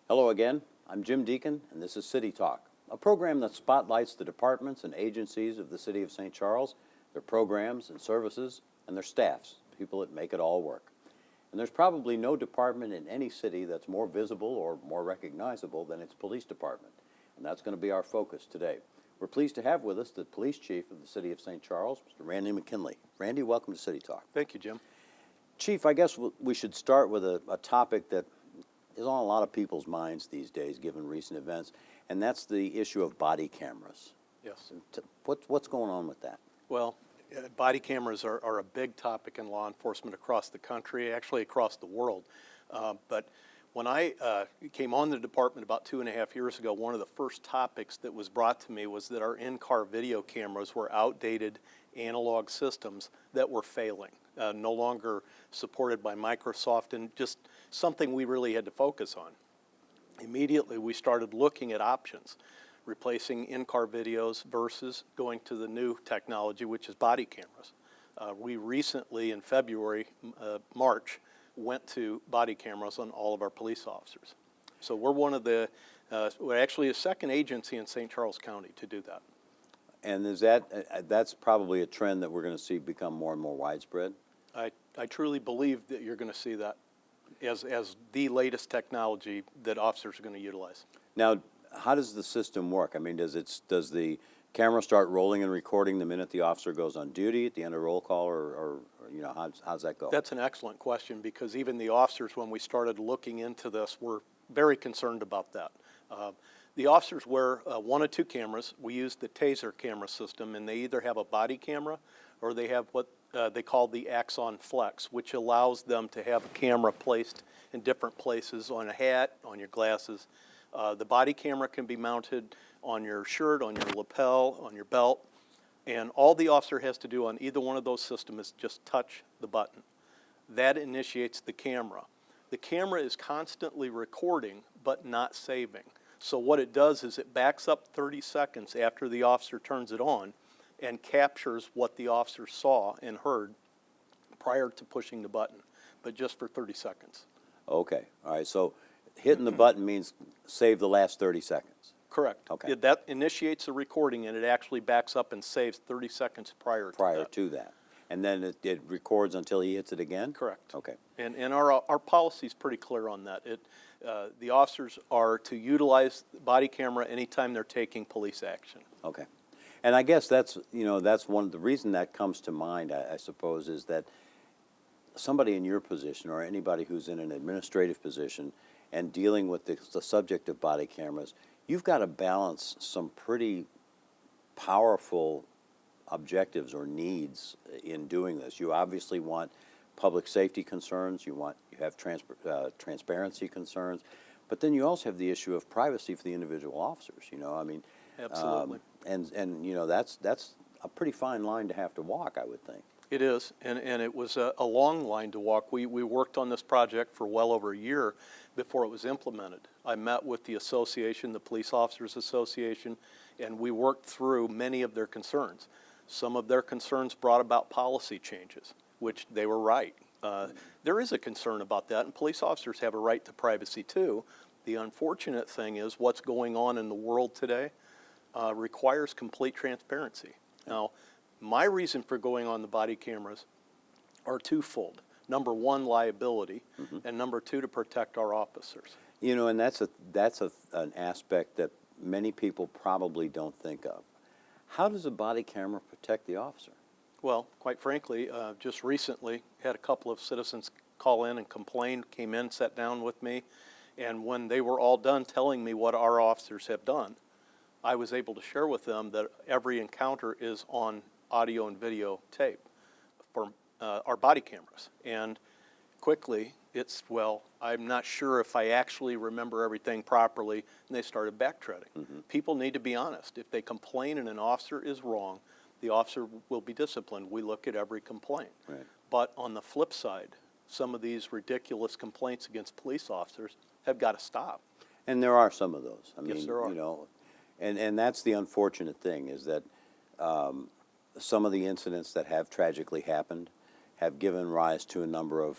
Hello again. I'm Jim Deacon, and this is City Talk, a program that spotlights the departments and agencies of the City of St. Charles, their programs and services, and their staffs, people that make it all work. And there's probably no department in any city that's more visible or more recognizable than its police department, and that's going to be our focus today. We're pleased to have with us the police chief of the City of St. Charles, Mr. Randy McKinley. Randy, welcome to City Talk. Thank you, Jim. Chief, I guess we should start with a topic that is on a lot of people's minds these days, given recent events, and that's the issue of body cameras. Yes. What's going on with that? Well, body cameras are a big topic in law enforcement across the country, actually across the world. But when I came on the department about 2.5 years ago, one of the first topics that was brought to me was that our in-car video cameras were outdated analog systems that were failing, no longer supported by Microsoft, and just something we really had to focus on. Immediately, we started looking at options, replacing in-car videos versus going to the new technology, which is body cameras. We recently, in February, March, went to body cameras on all of our police officers. So we're one of the, we're actually a second agency in St. Charles County to do that. And that's probably a trend that we're going to see become more and more widespread? I truly believe that you're going to see that as the latest technology that officers are going to utilize. Now, how does the system work? I mean, does the camera start rolling and recording the minute the officer goes on duty at the end of roll call, or you know, how's that go? That's an excellent question, because even the officers, when we started looking into this, were very concerned about that. The officers wear one of two cameras. We use the TASER camera system, and they either have a body camera or they have what they call the Axon Flex, which allows them to have a camera placed in different places, on a hat, on your glasses. The body camera can be mounted on your shirt, on your lapel, on your belt, and all the officer has to do on either one of those systems is just touch the button. That initiates the camera. The camera is constantly recording but not saving. So what it does is it backs up 30 seconds after the officer turns it on and captures what the officer saw and heard prior to pushing the button, but just for 30 seconds. Okay, all right, so hitting the button means save the last 30 seconds. Correct. Okay. That initiates the recording, and it actually backs up and saves 30 seconds prior to that. And then it records until he hits it again? Correct. Okay. And our policy is pretty clear on that. The officers are to utilize the body camera anytime they're taking police action. Okay. And I guess that's one of the reason that comes to mind, I suppose, is that somebody in your position or anybody who's in an administrative position and dealing with the subject of body cameras, you've got to balance some pretty powerful objectives or needs in doing this. You obviously want public safety concerns, you have transparency concerns, but then you also have the issue of privacy for the individual officers, I mean. Absolutely. And that's a pretty fine line to have to walk, I would think. It is, and it was a long line to walk. We worked on this project for well over a year before it was implemented. I met with the association, the Police Officers Association, and we worked through many of their concerns. Some of their concerns brought about policy changes, which they were right. There is a concern about that, and police officers have a right to privacy too. The unfortunate thing is what's going on in the world today requires complete transparency. Now, my reason for going on the body cameras are twofold. Number one, liability, and number two, to protect our officers. And that's an aspect that many people probably don't think of. How does a body camera protect the officer? Well, quite frankly, just recently had a couple of citizens call in and complain, came in, sat down with me, and when they were all done telling me what our officers have done, I was able to share with them that every encounter is on audio and video tape for our body cameras. And quickly, it's, well, I'm not sure if I actually remember everything properly, and they started backtracking. People need to be honest. If they complain and an officer is wrong, the officer will be disciplined. We look at every complaint. Right. But on the flip side, some of these ridiculous complaints against police officers have got to stop. And there are some of those. I Yes, mean, there are. you know, and that's the unfortunate thing is that some of the incidents that have tragically happened have given rise to a number of,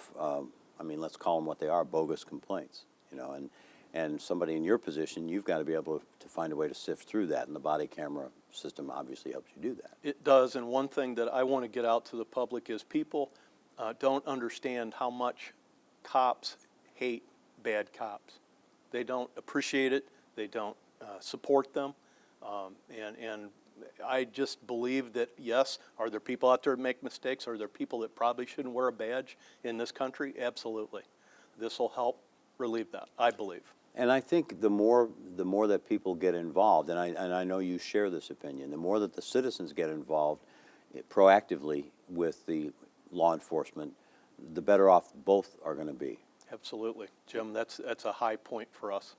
I mean, let's call them what they are, bogus complaints. You know, and somebody in your position, you've got to be able to find a way to sift through that, and the body camera system obviously helps you do that. It does, and one thing that I want to get out to the public is people don't understand how much cops hate bad cops. They don't appreciate it, they don't support them, and I just believe that, yes, are there people out there that make mistakes? Are there people that probably shouldn't wear a badge in this country? Absolutely. This will help relieve that, I believe. And I think the more that people get involved, and I know you share this opinion, the more that the citizens get involved proactively with the law enforcement, the better off both are going to be. Absolutely. Jim, that's a high point for us.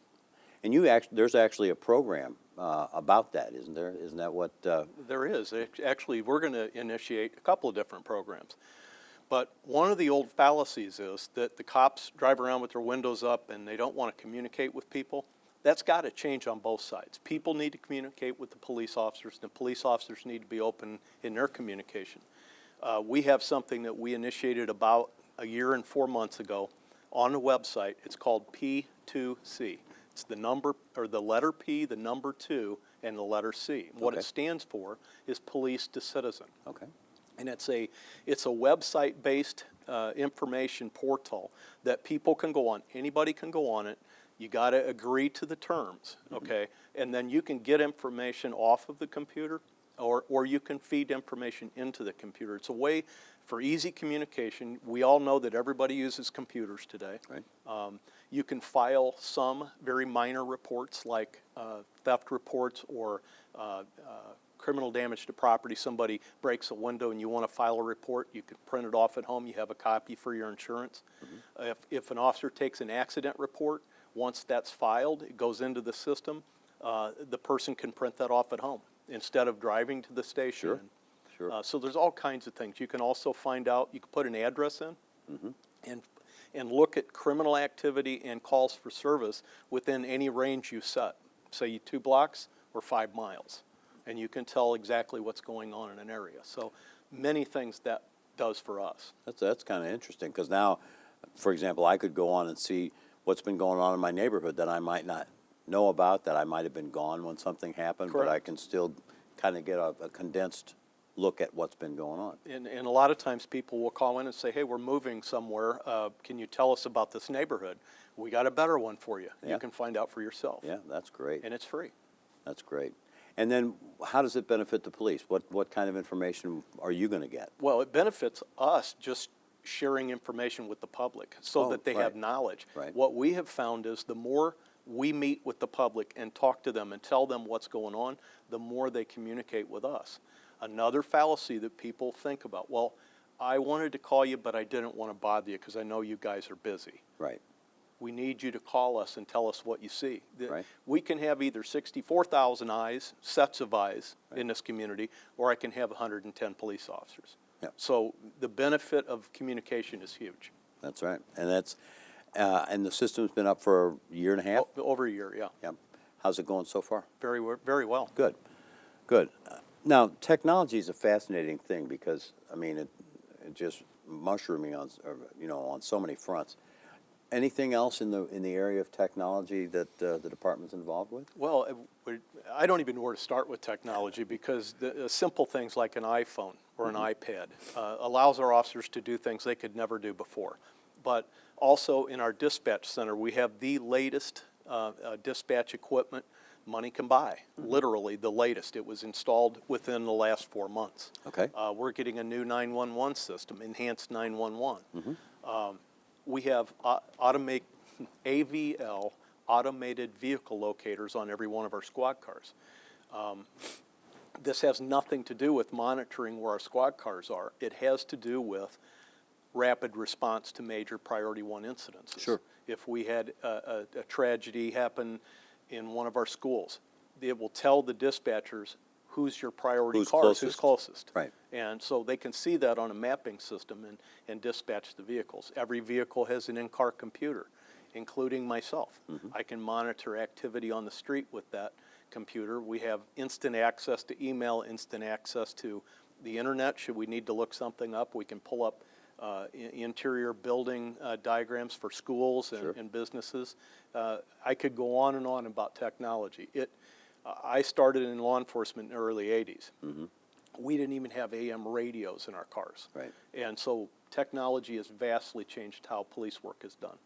And there's actually a program about that, isn't there? Isn't that what? There is. Actually, we're going to initiate a couple of different programs. But one of the old fallacies is that the cops drive around with their windows up and they don't want to communicate with people. That's got to change on both sides. People need to communicate with the police officers, and the police officers need to be open in their communication. We have something that we initiated about a year and 4 months ago on the website. It's called P2C. It's the number, or the letter P, the number 2, and the letter C. What Okay. it stands for is police to citizen. Okay. And it's a website-based information portal that people can go on. Anybody can go on it. You got to agree to the terms, okay? And then you can get information off of the computer, or you can feed information into the computer. It's a way for easy communication. We all know that everybody uses computers today. Right. You can file some very minor reports like theft reports or criminal damage to property. Somebody breaks a window and you want to file a report, you can print it off at home. You have a copy for your insurance. If an officer takes an accident report, once that's filed, it goes into the system, the person can print that off at home instead of driving to the station. Sure. Sure. So there's all kinds of things. You can also find out, you can put an address in and look at criminal activity and calls for service within any range you set, say 2 blocks or 5 miles. And you can tell exactly what's going on in an area. So many things that does for us. That's kind of interesting because now, for example, I could go on and see what's been going on in my neighborhood that I might not know about, that I might have been gone when something happened, but Correct. I can still kind of get a condensed look at what's been going on. And a lot of times people will call in and say, hey, we're moving somewhere. Can you tell us about this neighborhood? We got a better one for you. Yeah. You can find out for yourself. Yeah, that's great. And it's free. That's great. And then how does it benefit the police? What kind of information are you going to get? Well, it benefits us just sharing information with the public so Oh, that they right. have knowledge. Right. What we have found is the more we meet with the public and talk to them and tell them what's going on, the more they communicate with us. Another fallacy that people think about, well, I wanted to call you, but I didn't want to bother you because I know you guys are busy. Right. We need you to call us and tell us what you see. Right. We can have either 64,000 eyes, sets of eyes in this community, or I can have 110 police officers. Yep. So the benefit of communication is huge. That's right. And that's and the system's been up for a year and a half. Over a year, yeah. Yep. How's it going so far? Very well. Good. Good. Now, technology is a fascinating thing because I mean it just mushrooming on on so many fronts. Anything else in the area of technology that the department's involved with? Well, I don't even know where to start with technology because the simple things like an iPhone or an iPad allows our officers to do things they could never do before. But also in our dispatch center, we have the latest dispatch equipment money can buy, literally the latest. It was installed within the last 4 months. Okay. We're getting a new 911 system, enhanced 911. We have AVL, automated vehicle locators on every one of our squad cars. This has nothing to do with monitoring where our squad cars are. It has to do with rapid response to major priority one incidences. Sure. If we had a tragedy happen in one of our schools, it will tell the dispatchers who's your priority Who's cars, who's closest. closest. Right. And so they can see that on a mapping system and dispatch the vehicles. Every vehicle has an in-car computer, including myself. I can monitor activity on the street with that computer. We have instant access to email, instant access to the internet. Should we need to look something up, we can pull up interior building diagrams for schools Sure. and businesses. I could go on and on about technology. I started in law enforcement in the early 80s. We didn't even have AM radios in our cars. Right. And so technology has vastly changed how police work is done.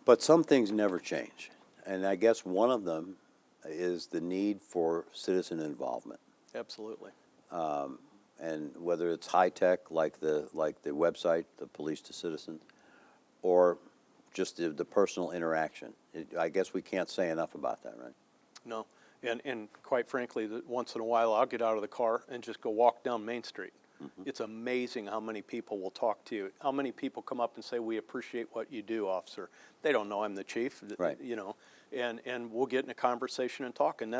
But some things never change. And I guess one of them is the need for citizen involvement. Absolutely. And whether it's high tech like the website, the Police to Citizen, or just the personal interaction. I guess we can't say enough about that, right? No. And quite frankly, once in a while, I'll get out of the car and just go walk down Main Street. It's amazing how many people will talk to you. How many people come up and say, "We appreciate what you do, officer." They don't know I'm the chief, Right. you know, and we'll get in a conversation and talk. And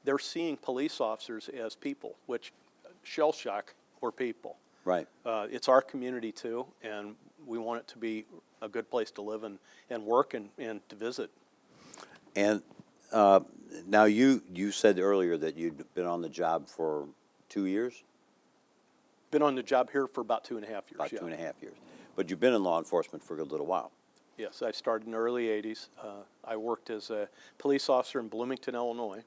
they're seeing police officers as people, which shell shock or people. Right. It's our community too, and we want it to be a good place to live and work and to visit. And now you said earlier that you'd been on the job for 2 years? Been on the job here for about 2.5 years. About yeah. 2.5 years. But you've been in law enforcement for a little while. Yes, I started in the early 80s. I worked as a police officer in Bloomington, Illinois.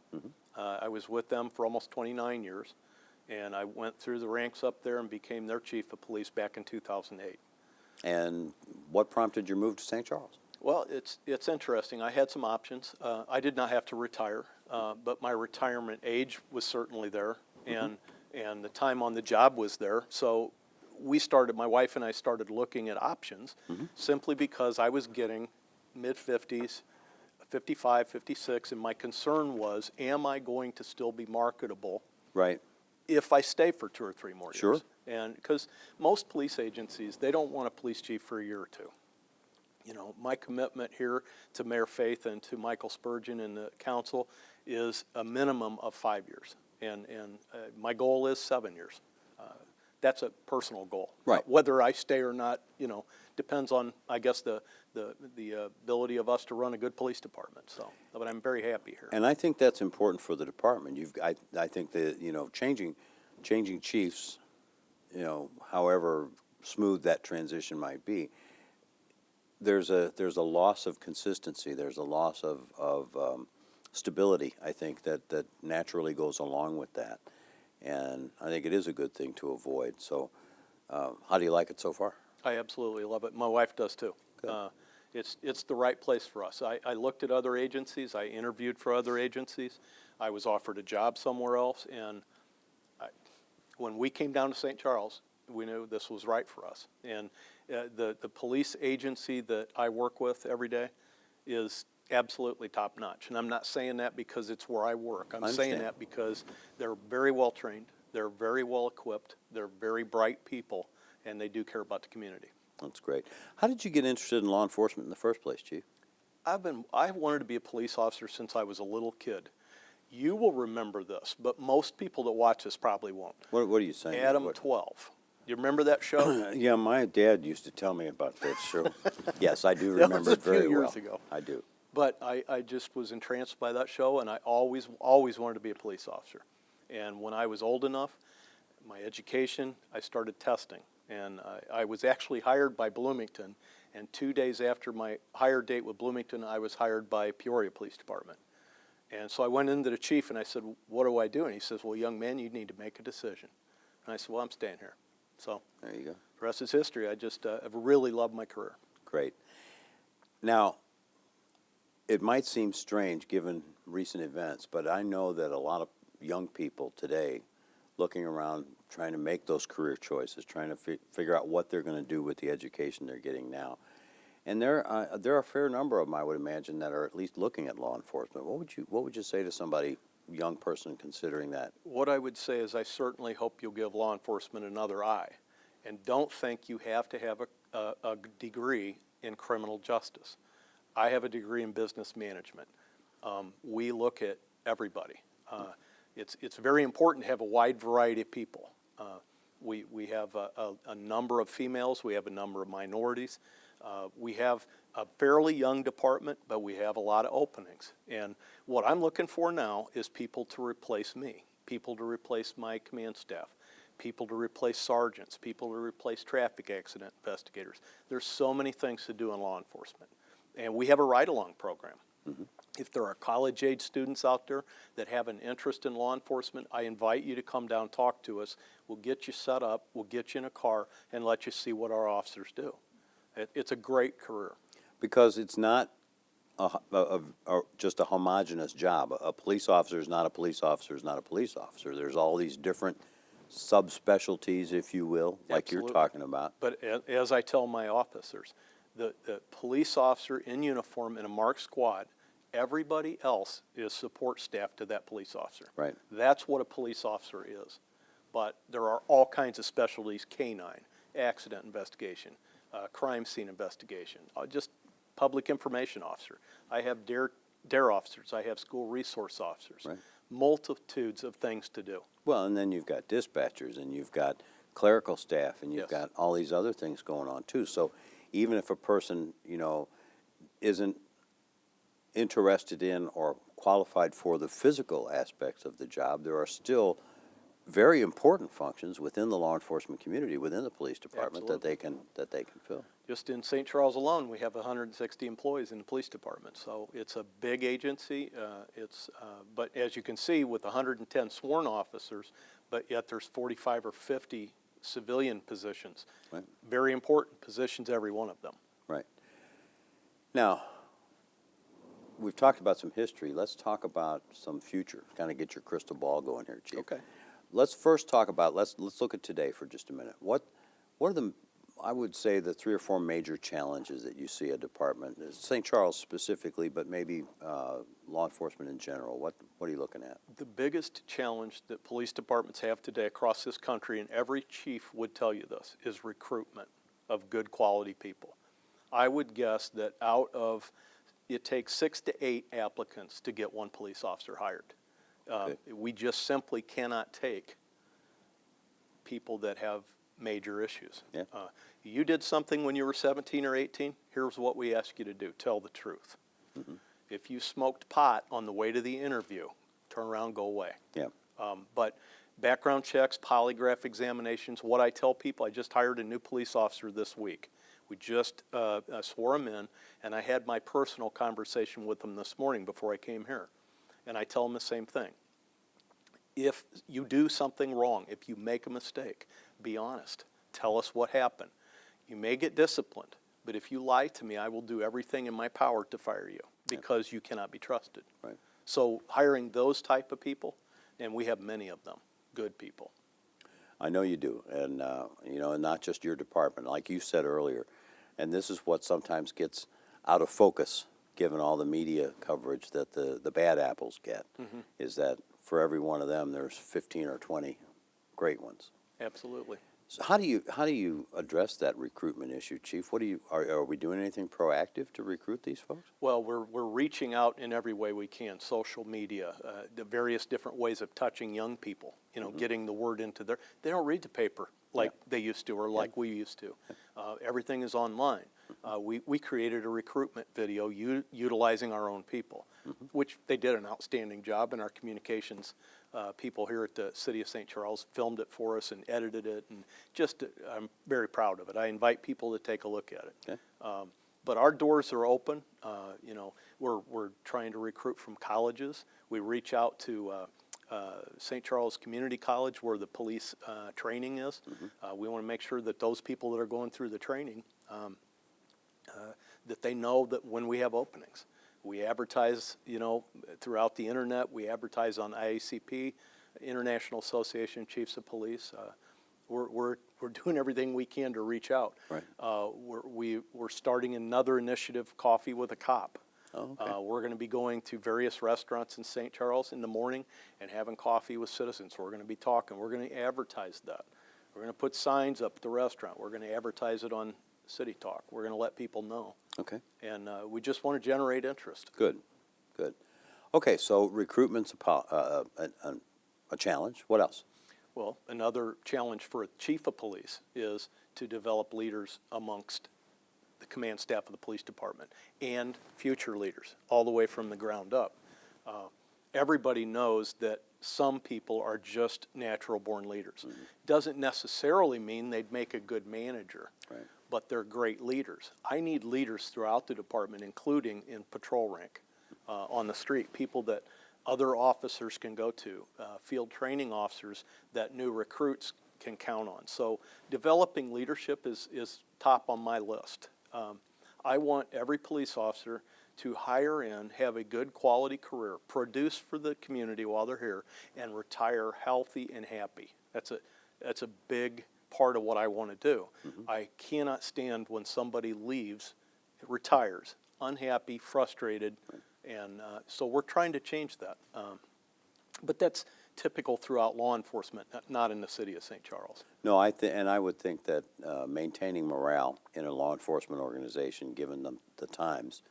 I was with them for almost 29 years, and I went through the ranks up there and became their chief of police back in 2008. And what prompted your move to St. Charles? Well, it's interesting. I had some options. I did not have to retire, but my retirement age was certainly there, and the time on the job was there. So my wife and I started looking at options simply because I was getting mid-50s, 55, 56, and my concern was, am I going to still be marketable Right. if I stay for 2 or 3 more years? Sure. And because most police agencies, they don't want a police chief for a year or two. You know, my commitment here to Mayor Faith and to Michael Spurgeon and the council is a minimum of 5 years. And my goal is 7 years. That's a personal goal. Right. Whether I stay or not, you know, depends on, I guess, the ability of us to run a good police department. So, but I'm very happy here. And I think that's important for the department. I think that, changing chiefs, however smooth that transition might be, there's a loss of consistency. There's a loss of stability, I think, that naturally goes along with that. And I think it is a good thing to avoid. So how do you like it so far? I absolutely love it. My wife does too. Good. It's the right place for us. I looked at other agencies. I interviewed for other agencies. I was offered a job somewhere else. And when we came down to St. Charles, we knew this was right for us. And the police agency that I work with every day is absolutely top notch. And I'm not saying that because it's where I work. I'm saying understand. that because they're very well trained, they're very well equipped, they're very bright people, and they do care about the community. That's great. How did you get interested in law enforcement in the first place, Chief? I wanted to be a police officer since I was a little kid. You will remember this, but most people that watch this probably won't. What are you saying? Adam What- 12. You remember that show? Yeah, my dad used to tell me about that show. Yes, I do That remember was it a few very well. years ago. I do. But I just was entranced by that show, and I always wanted to be a police officer. And when I was old enough, my education, I started testing. And I was actually hired by Bloomington, and 2 days after my hire date with Bloomington, I was hired by Peoria Police Department. And so I went into the chief and I said, "What do I do?" And he says, "Well, young man, you need to make a decision." And I said, "Well, I'm staying here." So There you go. the rest is history. I just have really loved my career. Great. Now, it might seem strange given recent events, but I know that a lot of young people today looking around trying to make those career choices, trying to figure out what they're going to do with the education they're getting now. And there are a fair number of them, I would imagine, that are at least looking at law enforcement. What would you say to somebody, young person, considering that? What I would say is I certainly hope you'll give law enforcement another eye. And don't think you have to have a degree in criminal justice. I have a degree in business management. We look at everybody. It's very important to have a wide variety of people. We have a number of females, we have a number of minorities. We have a fairly young department, but we have a lot of openings. And what I'm looking for now is people to replace me, people to replace my command staff, people to replace sergeants, people to replace traffic accident investigators. There's so many things to do in law enforcement. And we have a ride-along program. If there are college-age students out there that have an interest in law enforcement, I invite you to come down and talk to us. We'll get you set up, we'll get you in a car, and let you see what our officers do. It's a great career. Because it's not just a homogeneous job. A police officer is not a police officer is not a police officer. There's all these different subspecialties, if you will, like Absolutely. you're talking about. But as I tell my officers, the police officer in uniform in a marked squad, everybody else is support staff to that police officer. Right. That's what a police officer is. But there are all kinds of specialties: canine, accident investigation, crime scene investigation, just public information officer. I have DARE officers. I have school resource officers. Right. Multitudes of things to do. Well, and then you've got dispatchers, and you've got clerical staff, and you've Yes. got all these other things going on too. So even if a person, isn't interested in or qualified for the physical aspects of the job, there are still very important functions within the law enforcement community, within the police department, that they can fill. Just in St. Charles alone, we have 160 employees in the police department, so it's a big agency. But as you can see, with 110 sworn officers, but yet there's 45 or 50 civilian positions. Right. Very important positions, every one of them. Right. Now, we've talked about some history. Let's talk about some future. Kind of get your crystal ball going here, Chief. Okay. Let's first talk about, let's look at today for just a minute. What are the, I would say, the 3 or 4 major challenges that you see a department, St. Charles specifically, but maybe law enforcement in general? What are you looking at? The biggest challenge that police departments have today across this country, and every chief would tell you this, is recruitment of good quality people. I would guess that it takes 6 to 8 applicants to get 1 police officer hired. Okay. We just simply cannot take people that have major issues. Yeah. You did something when you were 17 or 18, here's what we ask you to do: tell the truth. Mm-hmm. If you smoked pot on the way to the interview, turn around, go away. Yeah. But background checks, polygraph examinations, what I tell people, I just hired a new police officer this week. We just swore him in, and I had my personal conversation with him this morning before I came here. And I tell him the same thing. If you do something wrong, if you make a mistake, be honest. Tell us what happened. You may get disciplined, but if you lie to me, I will do everything in my power to fire you, because you cannot be trusted. Right. So hiring those type of people, and we have many of them, good people. I know you do, and and not just your department, like you said earlier, and this is what sometimes gets out of focus, given all the media coverage that the bad apples get, is that for every one of them, there's 15 or 20 great ones. Absolutely. So how do you address that recruitment issue, Chief? Are we doing anything proactive to recruit these folks? Well, we're reaching out in every way we can: social media, the various different ways of touching young people. Getting the word into they don't read the paper like they used to, or like we used to. Everything is online. We created a recruitment video utilizing our own people, which they did an outstanding job, and our communications people here at the City of St. Charles filmed it for us and edited it, and I'm very proud of it. I invite people to take a look at it. Okay. But our doors are open. We're trying to recruit from colleges. We reach out to St. Charles Community College, where the police training is. We want to make sure that those people that are going through the training, that they know that when we have openings. We advertise, throughout the internet. We advertise on IACP, International Association of Chiefs of Police. We're doing everything we can to reach out. Right. We're starting another initiative, Coffee with a Cop. Oh, okay. We're going to be going to various restaurants in St. Charles in the morning and having coffee with citizens. We're going to be talking. We're going to advertise that. We're going to put signs up at the restaurant. We're going to advertise it on City Talk. We're going to let people know. Okay, And we just want to generate interest. good, good. Okay, so recruitment's a challenge. What else? Well, another challenge for a chief of police is to develop leaders amongst the command staff of the police department and future leaders, all the way from the ground up. Everybody knows that some people are just natural-born leaders. Doesn't necessarily mean they'd make a good manager, Right. but they're great leaders. I need leaders throughout the department, including in patrol rank, on the street, people that other officers can go to, field training officers that new recruits can count on. So developing leadership is top on my list. I want every police officer to hire in, have a good quality career, produce for the community while they're here, and retire healthy and happy. That's a big part of what I want to do. I cannot stand when somebody leaves, retires, unhappy, frustrated, and so we're trying to change that. But that's typical throughout law enforcement, not in the city of St. Charles. No, and I would think that maintaining morale in a law enforcement organization, given the times,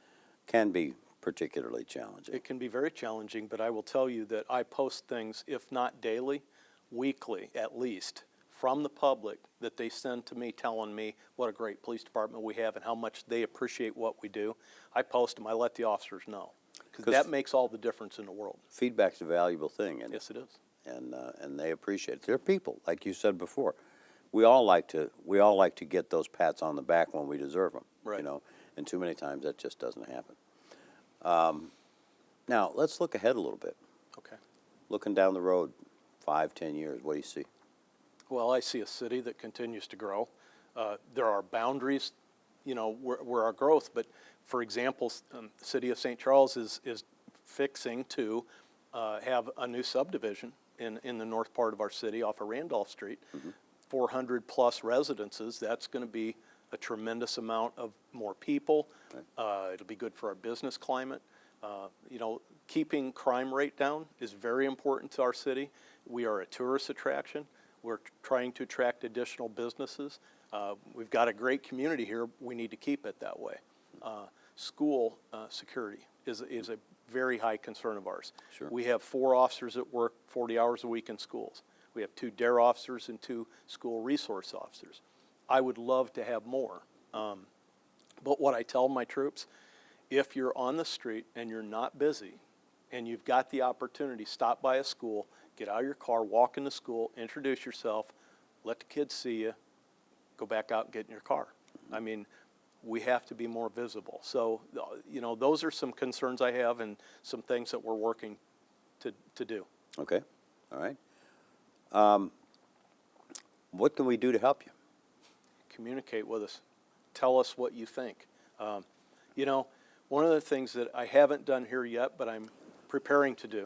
can be particularly challenging. It can be very challenging, but I will tell you that I post things, if not daily, weekly at least, from the public that they send to me telling me what a great police department we have and how much they appreciate what we do. I post them, I let the officers know, because that makes all the difference in the world. Feedback's a valuable thing, and Yes, it is. and they appreciate it. They're people, like you said before. We all like to get those pats on the back when we deserve them. Right. You know, and too many times that just doesn't happen. Now let's look ahead a little bit. Okay. Looking down the road, 5, 10 years, what do you see? Well, I see a city that continues to grow. There are boundaries, where our growth, but for example, the city of St. Charles is fixing to have a new subdivision in the north part of our city off of Randolph Street. 400 plus residences. That's going to be a tremendous amount of more people. It'll be good for our business climate. Keeping crime rate down is very important to our city. We are a tourist attraction. We're trying to attract additional businesses. We've got a great community here. We need to keep it that way. School security is a very high concern of ours. Sure. We have 4 officers that work 40 hours a week in schools. We have 2 DARE officers and 2 school resource officers. I would love to have more. But what I tell my troops, if you're on the street and you're not busy and you've got the opportunity, stop by a school, get out of your car, walk into school, introduce yourself, let the kids see you, go back out and get in your car. I mean, we have to be more visible. So, those are some concerns I have and some things that we're working to do. Okay, all right. What can we do to help you? Communicate with us. Tell us what you think. One of the things that I haven't done here yet, but I'm preparing to do,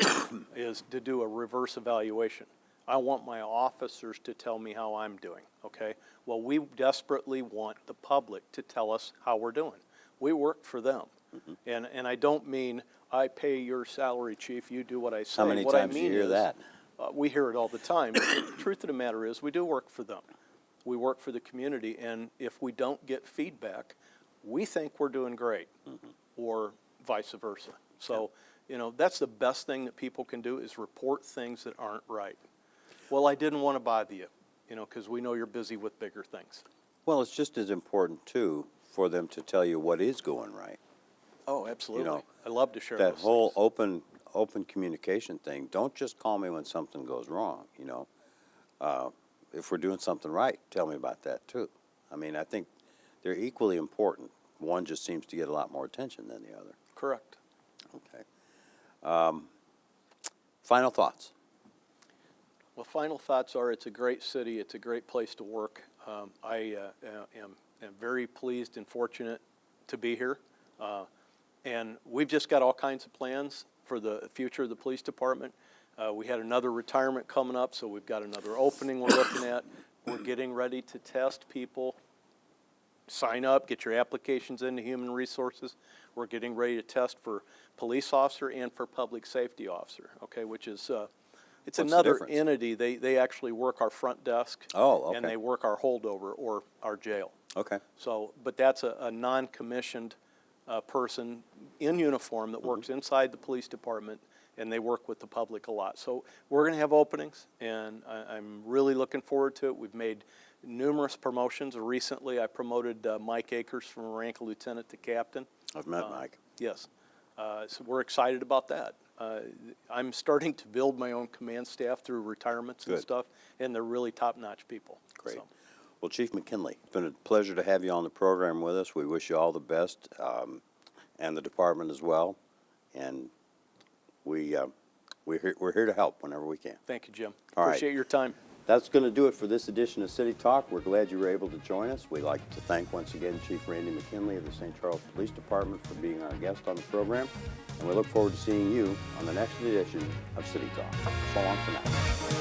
is to do a reverse evaluation. I want my officers to tell me how I'm doing, okay? Well, we desperately want the public to tell us how we're doing. We work for them. And I don't mean I pay your salary, chief, you do what I say. How many What I times do you mean hear is, that? we hear it all the time. But the truth of the matter is we do work for them. We work for the community, and if we don't get feedback, we think we're doing great, or vice versa. So, that's the best thing that people can do is report things that aren't right. Well, I didn't want to bother you, because we know you're busy with bigger things. Well, it's just as important, too, for them to tell you what is going right. Oh, absolutely. know, I love to share That those whole things. open communication thing, don't just call me when something goes wrong, If we're doing something right, tell me about that, too. I mean, I think they're equally important. One just seems to get a lot more attention than the other. Correct. Okay. Final thoughts? Well, final thoughts are it's a great city. It's a great place to work. I am very pleased and fortunate to be here. And we've just got all kinds of plans for the future of the police department. We had another retirement coming up, so we've got another opening we're looking at. We're getting ready to test people. Sign up, get your applications into Human Resources. We're getting ready to test for police officer and for public safety officer, okay, which is It's What's the another difference? entity. They actually work our front desk. Oh, okay. And they work our holdover or our jail. Okay, So, but that's a non-commissioned person in uniform that works inside the police department, and they work with the public a lot. So we're going to have openings, and I'm really looking forward to it. We've made numerous promotions. Recently, I promoted Mike Akers from rank of lieutenant to captain. I've met Mike. Yes. So we're excited about that. I'm starting to build my own command staff through retirements and Good. stuff, and they're really top-notch people. Great. So, Well, Chief McKinley, it's been a pleasure to have you on the program with us. We wish you all the best, and the department as well. And we're here to help whenever we can. thank you, Jim. All right. Appreciate your time. That's going to do it for this edition of City Talk. We're glad you were able to join us. We'd like to thank once again Chief Randy McKinley of the St. Charles Police Department for being our guest on the program. And we look forward to seeing you on the next edition of City Talk. So long for now.